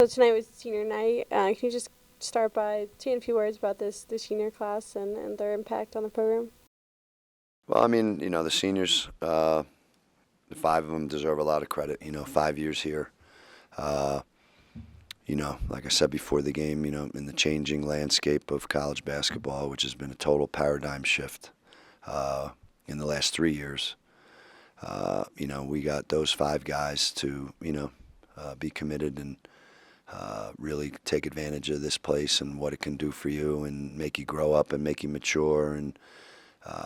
So tonight was senior night. Can you just start by saying a few words about the senior class and their impact on the program? Well, I mean, the seniors, the five of them deserve a lot of credit. 5 years here. Uh, like I said before the game, in the changing landscape of college basketball, which has been a total paradigm shift in the last 3 years. We got those five guys to, be committed and really take advantage of this place and what it can do for you and make you grow up and make you mature and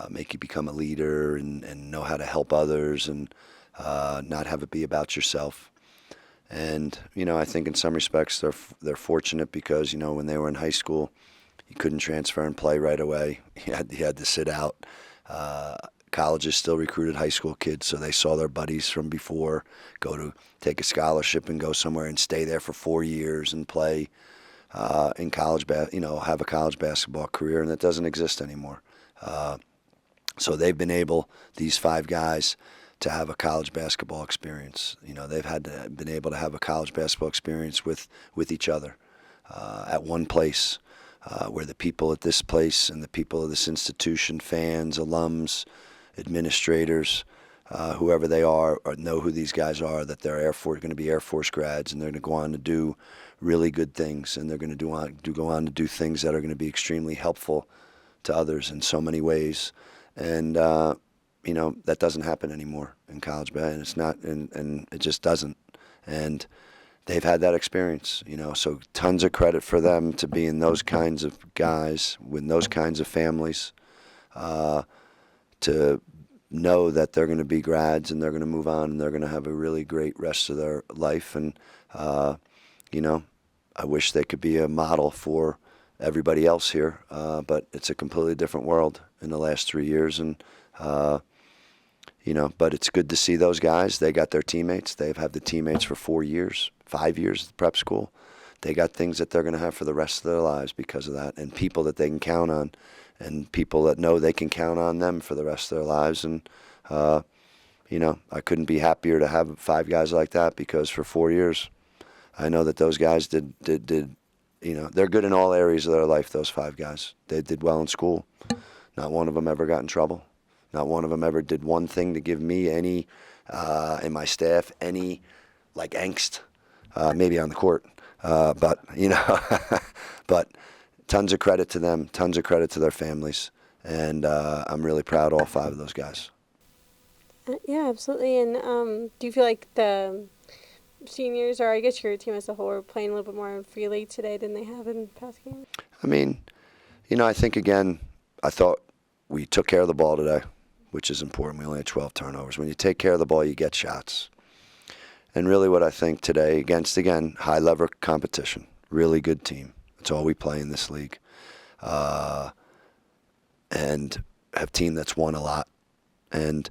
make you become a leader and know how to help others and not have it be about yourself. And I think in some respects they're fortunate because when they were in high school, you couldn't transfer and play right away. You had to sit out. Colleges still recruited high school kids, so they saw their buddies from before go to take a scholarship and go somewhere and stay there for 4 years and play in college, have a college basketball career, and that doesn't exist anymore. So they've been able, these five guys, to have a college basketball experience. They've been able to have a college basketball experience with each other at one place, where the people at this place and the people of this institution, fans, alums, administrators, whoever they are, or know who these guys are, that they're going to be Air Force grads, and they're going to go on to do really good things, and they're going to go on to do things that are going to be extremely helpful to others in so many ways. And that doesn't happen anymore in college basketball, and it's not, and it just doesn't. And they've had that experience, so tons of credit for them to being those kinds of guys with those kinds of families, to know that they're going to be grads and they're going to move on and they're going to have a really great rest of their life. And, I wish they could be a model for everybody else here, but it's a completely different world in the last 3 years. And, but it's good to see those guys. They got their teammates. They've had the teammates for 4 years, 5 years at the prep school. They got things that they're going to have for the rest of their lives because of that, and people that they can count on, and people that know they can count on them for the rest of their lives. And, I couldn't be happier to have five guys like that, because for 4 years, I know that those guys did, they're good in all areas of their life, those five guys. They did well in school. Not one of them ever got in trouble. Not one of them ever did one thing to give me any, and my staff, any, angst, maybe on the court. But but tons of credit to them, tons of credit to their families, and I'm really proud of all five of those guys. Yeah, absolutely. And do you feel like the seniors, or I guess your team as a whole, are playing a little bit more freely today than they have in past games? I mean, I think, again, I thought we took care of the ball today, which is important. We only had 12 turnovers. When you take care of the ball, you get shots. And really what I think today, against, again, high-level competition, really good team. That's all we play in this league. And have a team that's won a lot. And,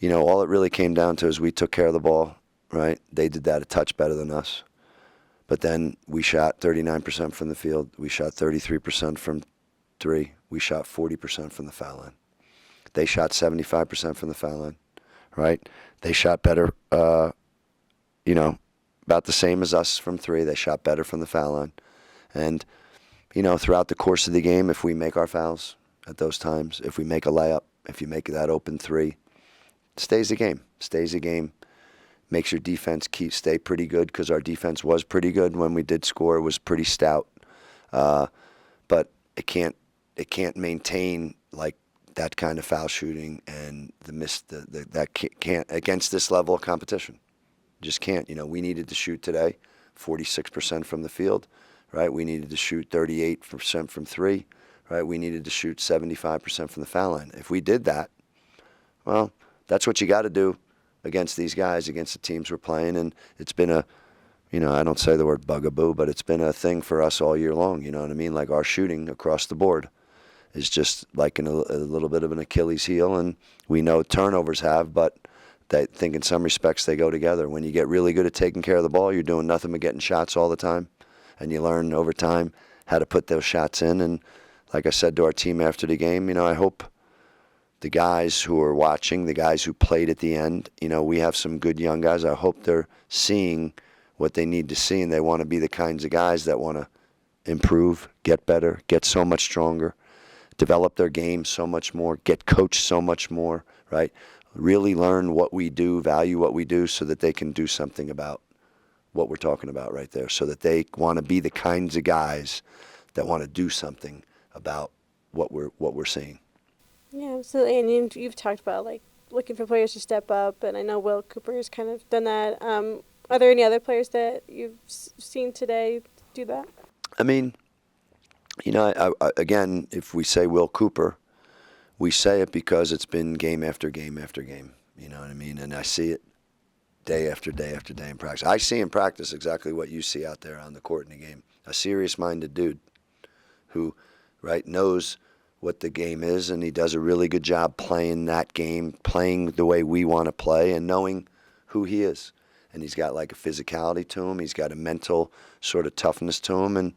all it really came down to is we took care of the ball, right? They did that a touch better than us. But then we shot 39% from the field. We shot 33% from three. We shot 40% from the foul line. They shot 75% from the foul line, right? They shot better, about the same as us from three. They shot better from the foul line. And, throughout the course of the game, if we make our fouls at those times, if we make a layup, if you make that open three, stays the game. Makes your defense stay pretty good, because our defense was pretty good when we did score. It was pretty stout. But it can't maintain that kind of foul shooting and that can't against this level of competition. Just can't. We needed to shoot today 46% from the field, right? We needed to shoot 38% from three, right? We needed to shoot 75% from the foul line. If we did that, well, that's what you got to do against these guys, against the teams we're playing. And it's been I don't say the word bugaboo, but it's been a thing for us all year long. You know what I mean? Our shooting across the board is just a little bit of an Achilles heel, and we know turnovers have, but I think in some respects they go together. When you get really good at taking care of the ball, you're doing nothing but getting shots all the time, and you learn over time how to put those shots in. And like I said to our team after the game, I hope the guys who are watching, the guys who played at the end, we have some good young guys. I hope they're seeing what they need to see, and they want to be the kinds of guys that want to improve, get better, get so much stronger, develop their game so much more, get coached so much more, right? Really learn what we do, value what we do, so that they can do something about what we're talking about right there, so that they want to be the kinds of guys that want to do something about what we're seeing. Yeah, absolutely. And you've talked about like looking for players to step up, and I know Will Cooper's kind of done that. Are there any other players that you've seen today do that? I mean, again, if we say Will Cooper, we say it because it's been game after game after game. You know what I mean? And I see it day after day after day in practice. I see in practice exactly what you see out there on the court in the game. A serious-minded dude who, right, knows what the game is, and he does a really good job playing that game, playing the way we want to play, and knowing who he is. And he's got like a physicality to him. He's got a mental sort of toughness to him, and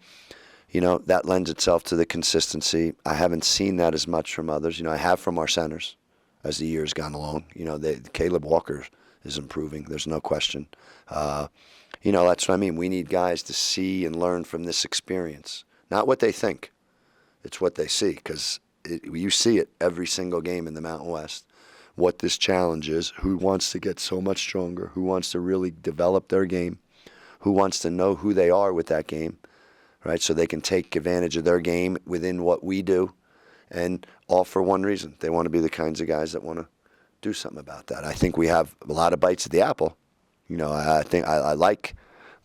that lends itself to the consistency. I haven't seen that as much from others. I have from our centers as the years gone along. Caleb Walker is improving. There's no question. That's what I mean. We need guys to see and learn from this experience. Not what they think. It's what they see, because you see it every single game in the Mountain West, what this challenge is, who wants to get so much stronger, who wants to really develop their game, who wants to know who they are with that game, right, so they can take advantage of their game within what we do, and all for one reason. They want to be the kinds of guys that want to do something about that. I think we have a lot of bites of the apple. I think I like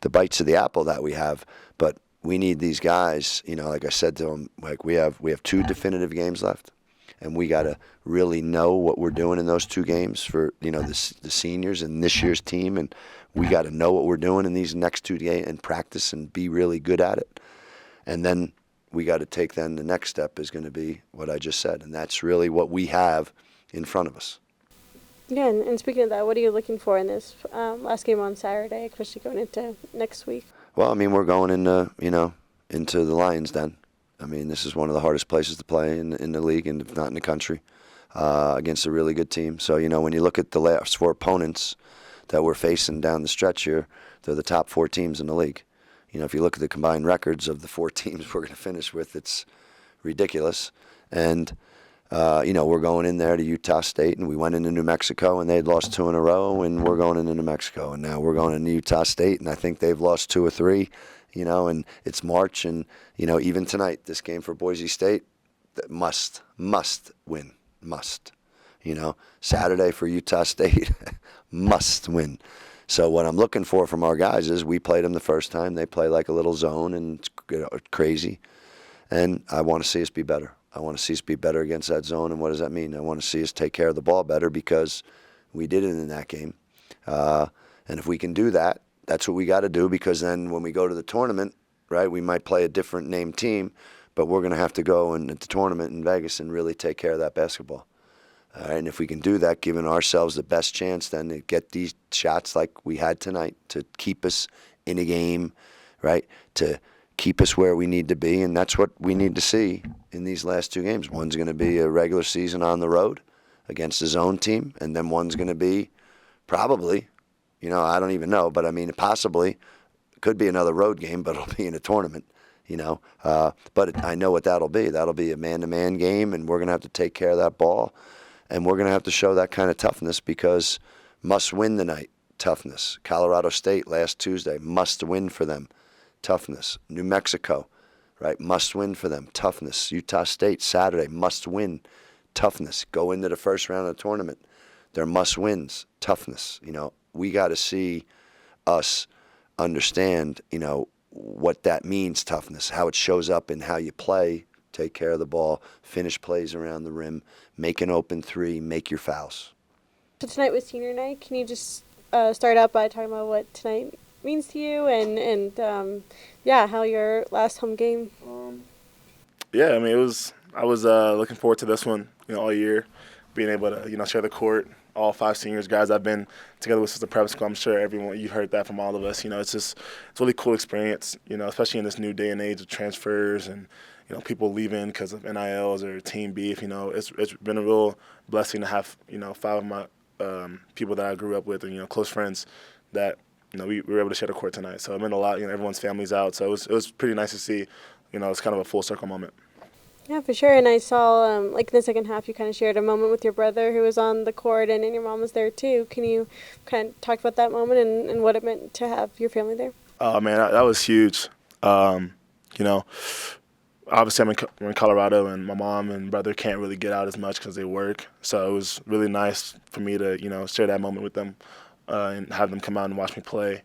the bites of the apple that we have, but we need these guys, like I said to them, like we have 2 definitive games left, and we got to really know what we're doing in those 2 games for, the seniors and this year's team, and we got to know what we're doing in these next 2 games and practice and be really good at it. And then we got to take the next step is going to be what I just said, and that's really what we have in front of us. Yeah, and speaking of that, what are you looking for in this last game on Saturday, especially going into next week? Well, I mean, we're going into the Lions Den. I mean, this is one of the hardest places to play in the league, and if not in the country, against a really good team. So, when you look at the last 4 opponents that we're facing down the stretch here, they're the top 4 teams in the league. If you look at the combined records of the 4 teams we're going to finish with, it's ridiculous. And, we're going in there to Utah State, and we went into New Mexico, and they'd lost 2 in a row, and we're going into New Mexico. And now we're going into Utah State, and I think they've lost 2 or 3, and it's March. And, even tonight, this game for Boise State, must win, must. Saturday for Utah State, must win. So what I'm looking for from our guys is we played them the first time. They play like a little zone, and it's crazy. And I want to see us be better. I want to see us be better against that zone. And what does that mean? I want to see us take care of the ball better, because we did it in that game. And if we can do that, that's what we got to do, because then when we go to the tournament, right, we might play a different named team, but we're going to have to go into the tournament in Vegas and really take care of that basketball. All right, and if we can do that, giving ourselves the best chance then to get these shots like we had tonight to keep us in a game, right, to keep us where we need to be, and that's what we need to see in these last 2 games. One's going to be a regular season on the road against his own team, and then one's going to be probably, I don't even know, but I mean possibly could be another road game, but it'll be in a tournament, but I know what that'll be. That'll be a man-to-man game, and we're going to have to take care of that ball. And we're going to have to show that kind of toughness, because must win the night, toughness. Colorado State last Tuesday, must win for them, toughness. New Mexico, right, must win for them, toughness. Utah State Saturday, must win, toughness. Go into the first round of the tournament. They're must wins, toughness. We got to see us understand, what that means, toughness, how it shows up in how you play, take care of the ball, finish plays around the rim, make an open 3, make your fouls. So tonight was senior night. Can you just start out by talking about what tonight means to you, and how your last home game? Yeah, I mean, I was looking forward to this one, all year, being able to, share the court. All 5 seniors, guys I've been together with since the prep school. I'm sure everyone, you've heard that from all of us. It's a really cool experience, especially in this new day and age of transfers and, people leaving because of NILs or team beef. It's been a real blessing to have, 5 of my people that I grew up with and, close friends that, we were able to share the court tonight. So it meant a lot. Everyone's family's out, so it was pretty nice to see. It's kind of a full circle moment. Yeah, for sure. And I saw, like in the second half, you kind of shared a moment with your brother who was on the court, and your mom was there too. Can you kind of talk about that moment and what it meant to have your family there? Oh man, that was huge. You know, obviously I'm in Colorado, and my mom and brother can't really get out as much because they work. So it was really nice for me to share that moment with them and have them come out and watch me play.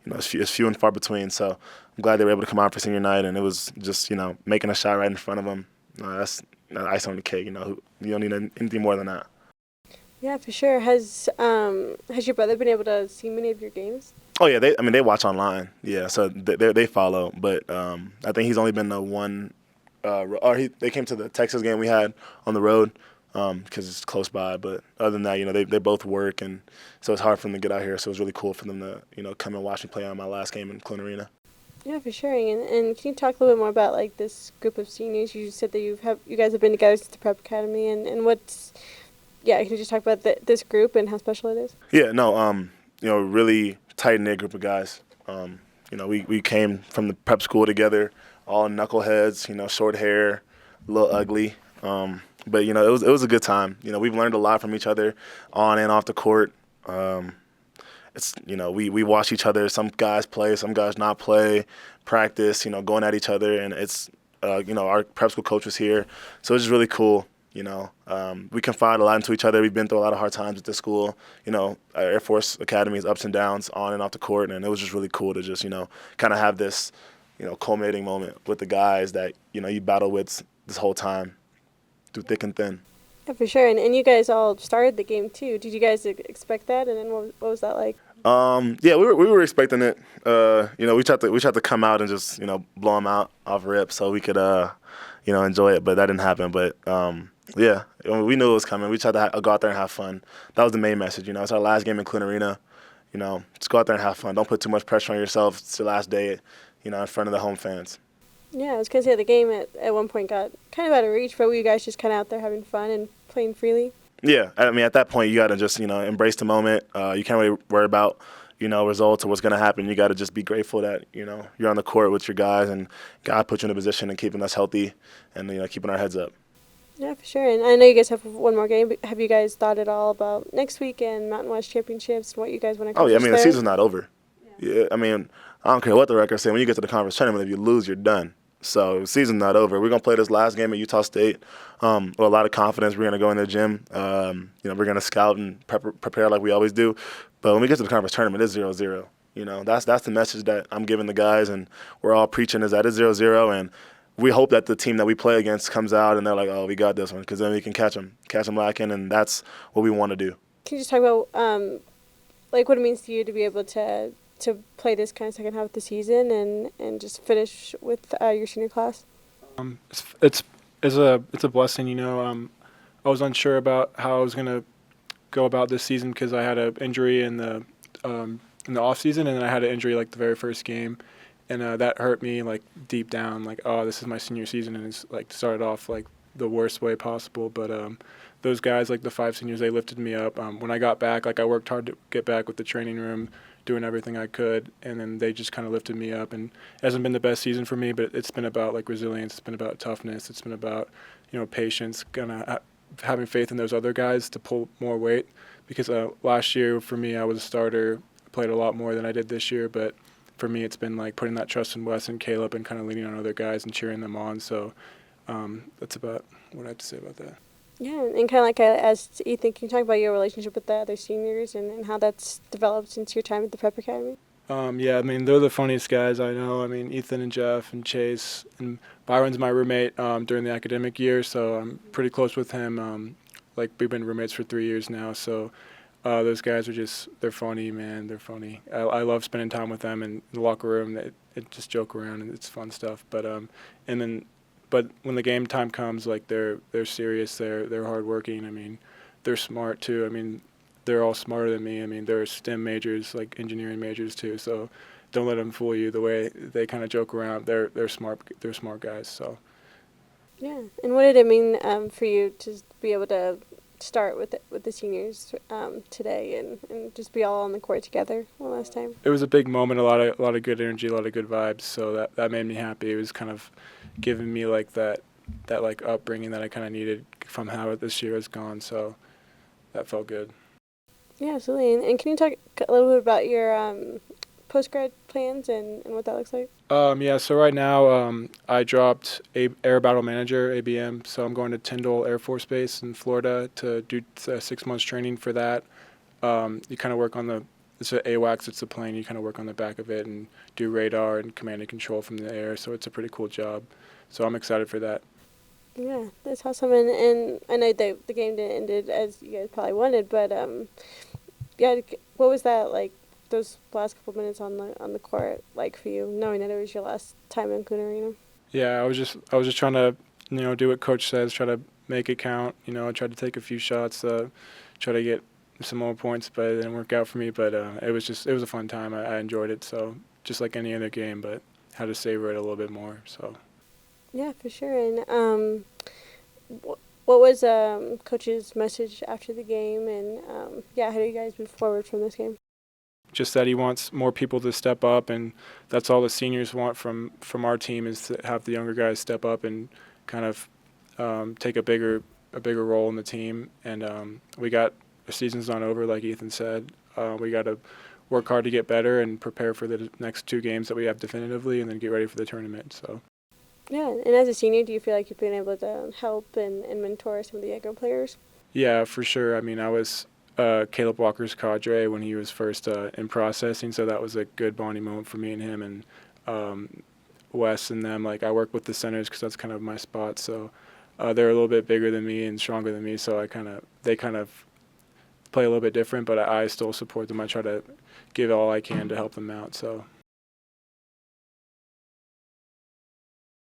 It's few and far between. So I'm glad they were able to come out for senior night, and it was just making a shot right in front of them. That's ice on the cake. You don't need anything more than that. Yeah, for sure. Has your brother been able to see many of your games? Oh yeah, they watch online. Yeah, so they follow. But I think he's only been to one. They came to the Texas game we had on the road because it's close by. But other than that, they both work, and so it's hard for them to get out here. So it was really cool for them to come and watch me play on my last game in Clune Arena. Yeah, for sure. And can you talk a little bit more about like this group of seniors? You said that you guys have been together since the prep academy, and what's can you just talk about this group and how special it is? Yeah, no, really tight-knit group of guys. We came from the prep school together, all knuckleheads, short hair, a little ugly. But, it was a good time. We've learned a lot from each other on and off the court. We watch each other. Some guys play, some guys not play, practice, going at each other. And it's, our prep school coach was here. So it's just really cool. We confide a lot into each other. We've been through a lot of hard times at this school. Air Force Academy's ups and downs on and off the court, and it was just really cool to just, kind of have this, culminating moment with the guys that, you battle with this whole time through thick and thin. Yeah, for sure. And you guys all started the game too. Did you guys expect that? And then what was that like? Yeah, we were expecting it. We tried to come out and just, blow them out off rip so we could, enjoy it, but that didn't happen. But yeah, we knew it was coming. We tried to go out there and have fun. That was the main message. It's our last game in Clune Arena. Just go out there and have fun. Don't put too much pressure on yourself. It's your last day, in front of the home fans. Yeah, I was going to say the game at one point got kind of out of reach, but were you guys just kind of out there having fun and playing freely? Yeah, I mean, at that point, you got to just, embrace the moment. You can't really worry about, results or what's going to happen. You got to just be grateful that, you're on the court with your guys and God put you in a position and keeping us healthy and, keeping our heads up. Yeah, for sure. And I know you guys have one more game, but have you guys thought at all about next weekend, Mountain West Championships, what you guys want to accomplish? Oh, yeah, I mean, there? the season's not over. Yeah, I mean, I don't care what the records say. When you get to the conference tournament, if you lose, you're done. So the season's not over. We're going to play this last game at Utah State with a lot of confidence. We're going to go in the gym. We're going to scout and prepare like we always do. But when we get to the conference tournament, it's 0-0. That's the message that I'm giving the guys, and we're all preaching is that it's 0-0. And we hope that the team that we play against comes out and they're like, oh, we got this one, because then we can catch them lacking, and that's what we want to do. Can you just talk about what it means to you to be able to play this kind of second half of the season and just finish with your senior class? It's a blessing, I was unsure about how I was going to go about this season because I had an injury in the off season, and then I had an injury like the very first game, and that hurt me like deep down, like, oh, this is my senior season, and it's like started off like the worst way possible. But those guys, like the 5 seniors, they lifted me up. When I got back, like I worked hard to get back with the training room, doing everything I could, and then they just kind of lifted me up. And it hasn't been the best season for me, but it's been about like resilience, it's been about toughness, it's been about patience, having faith in those other guys to pull more weight. Because last year for me, I was a starter, played a lot more than I did this year, but for me it's been like putting that trust in Wes and Caleb and kind of leaning on other guys and cheering them on. So that's about what I have to say about that. Yeah, and kind of like as Ethan, can you talk about your relationship with the other seniors and how that's developed since your time at the Prep Academy? Yeah, I mean, they're the funniest guys I know. I mean, Ethan and Jeff and Chase, and Byron's my roommate during the academic year, so I'm pretty close with him. We've been roommates for 3 years now, so those guys are they're funny, man. They're funny. I love spending time with them in the locker room. They just joke around, and it's fun stuff. But when the game time comes, like they're serious. They're hardworking. I mean, they're smart too. I mean, they're all smarter than me. I mean, they're STEM majors, like engineering majors too. So don't let them fool you. The way they kind of joke around, they're smart. They're smart guys. So. Yeah, and what did it mean for you to be able to start with the seniors today and just be all on the court together one last time? It was a big moment, a lot of good energy, a lot of good vibes. So that made me happy. It was kind of giving me like that like upbringing that I kind of needed from how this year has gone. So that felt good. Yeah, absolutely. And can you talk a little bit about your post-grad plans and what that looks like? Yeah, so right now I dropped Air Battle Manager, ABM, so I'm going to Tyndall Air Force Base in Florida to do 6 months training for that. You kind of work on it's an AWACS, it's a plane, you kind of work on the back of it and do radar and command and control from the air, so it's a pretty cool job. So I'm excited for that. Yeah, that's awesome. And I know the game didn't end as you guys probably wanted, but yeah, what was that like? Those last couple minutes on the court like for you, knowing that it was your last time in Coon Arena? Yeah, I was just trying to do what coach says, try to make it count. I tried to take a few shots, try to get some more points, but it didn't work out for me. But it was a fun time. I enjoyed it. So just like any other game, but had to savor it a little bit more. So yeah, for sure. And what was coach's message after the game? And yeah, how do you guys move forward from this game? Just that he wants more people to step up, and that's all the seniors want from our team, is to have the younger guys step up and kind of take a bigger role in the team. And the season's not over, like Ethan said. We got to work hard to get better and prepare for the next 2 games that we have definitively, and then get ready for the tournament. So Yeah, and as a senior, do you feel like you've been able to help and mentor some of the younger players? yeah, for sure. I mean, I was Caleb Walker's cadre when he was first in processing, so that was a good bonding moment for me and him. And Wes and them, like I work with the centers because that's kind of my spot. So they're a little bit bigger than me and stronger than me, so they kind of play a little bit different, but I still support them. I try to give all I can to help them out. So